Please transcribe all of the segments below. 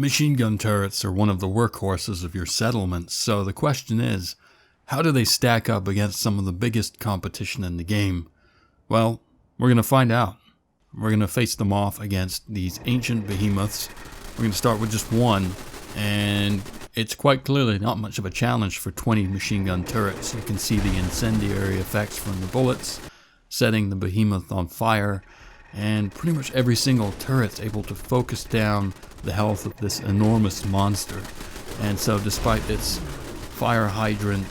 Machine gun turrets are one of the workhorses of your settlements, so the question is, how do they stack up against some of the biggest competition in the game? Well, we're going to find out. We're going to face them off against these ancient behemoths. We're going to start with just one, and it's quite clearly not much of a challenge for 20 machine gun turrets. You can see the incendiary effects from the bullets, setting the behemoth on fire, and pretty much every single turret's able to focus down the health of this enormous monster. And so despite its fire hydrant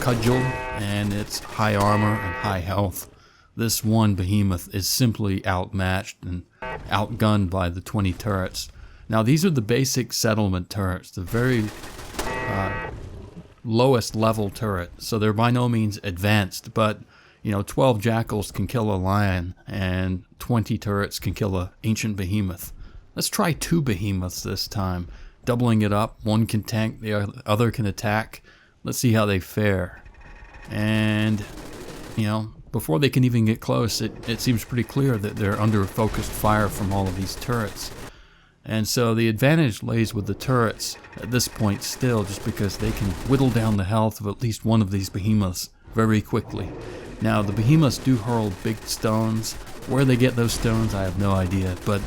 cudgel and its high armor and high health, this one behemoth is simply outmatched and outgunned by the 20 turrets. Now these are the basic settlement turrets, the very lowest level turret, so they're by no means advanced, but 12 jackals can kill a lion, and 20 turrets can kill an ancient behemoth. Let's try 2 behemoths this time, doubling it up. One can tank, the other can attack. Let's see how they fare. And, before they can even get close, it seems pretty clear that they're under focused fire from all of these turrets. And so the advantage lays with the turrets at this point still, just because they can whittle down the health of at least one of these behemoths very quickly. Now, the behemoths do hurl big stones. Where they get those stones, I have no idea, but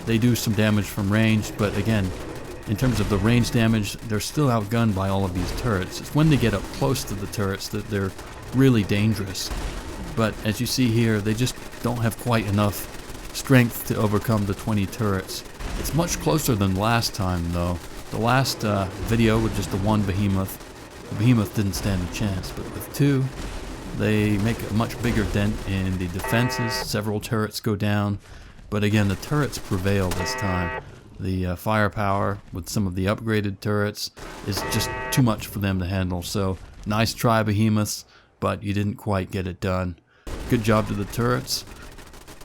they do some damage from range. But again, in terms of the range damage, they're still outgunned by all of these turrets. It's when they get up close to the turrets that they're really dangerous. But as you see here, they just don't have quite enough strength to overcome the 20 turrets. It's much closer than last time, though. The last video with just the one behemoth, the behemoth didn't stand a chance, but with 2, they make a much bigger dent in the defenses. Several turrets go down, but again, the turrets prevail this time. The firepower with some of the upgraded turrets is just too much for them to handle. So nice try, behemoths, but you didn't quite get it done. Good job to the turrets,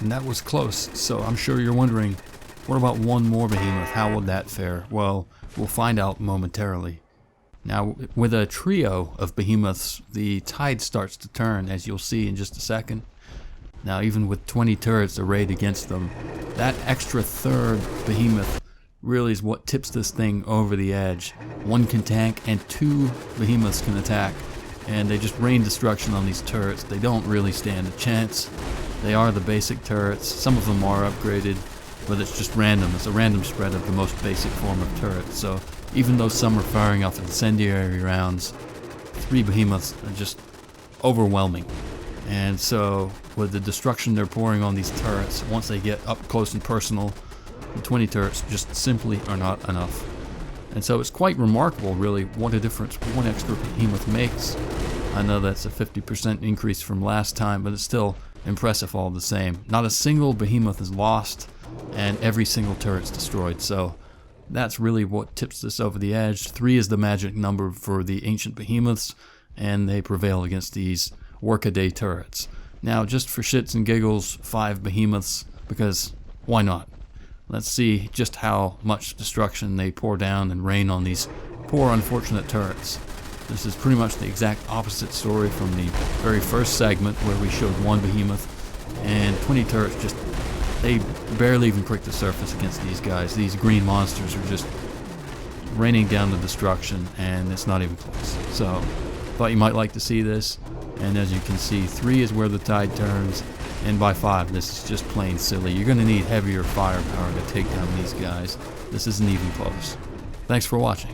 and that was close. So I'm sure you're wondering, what about one more behemoth? How would that fare? Well, we'll find out momentarily. Now, with a trio of behemoths, the tide starts to turn, as you'll see in just a second. Now, even with 20 turrets arrayed against them, that extra third behemoth really is what tips this thing over the edge. One can tank, and 2 behemoths can attack, and they just rain destruction on these turrets. They don't really stand a chance. They are the basic turrets. Some of them are upgraded, but it's just random. It's a random spread of the most basic form of turret. So even though some are firing off incendiary rounds, 3 behemoths are just overwhelming. And so with the destruction they're pouring on these turrets, once they get up close and personal, the 20 turrets just simply are not enough. And so it's quite remarkable, really, what a difference one extra behemoth makes. I know that's a 50% increase from last time, but it's still impressive all the same. Not a single behemoth is lost, and every single turret's destroyed. So that's really what tips this over the edge. 3 is the magic number for the ancient behemoths, and they prevail against these workaday turrets. Now, just for shits and giggles, 5 behemoths, because why not? Let's see just how much destruction they pour down and rain on these poor unfortunate turrets. This is pretty much the exact opposite story from the very first segment where we showed 1 behemoth, and 20 turrets just, they barely even prick the surface against these guys. These green monsters are just raining down the destruction, and it's not even close. So, thought you might like to see this, and as you can see, 3 is where the tide turns, and by 5, this is just plain silly. You're going to need heavier firepower to take down these guys. This isn't even close. Thanks for watching.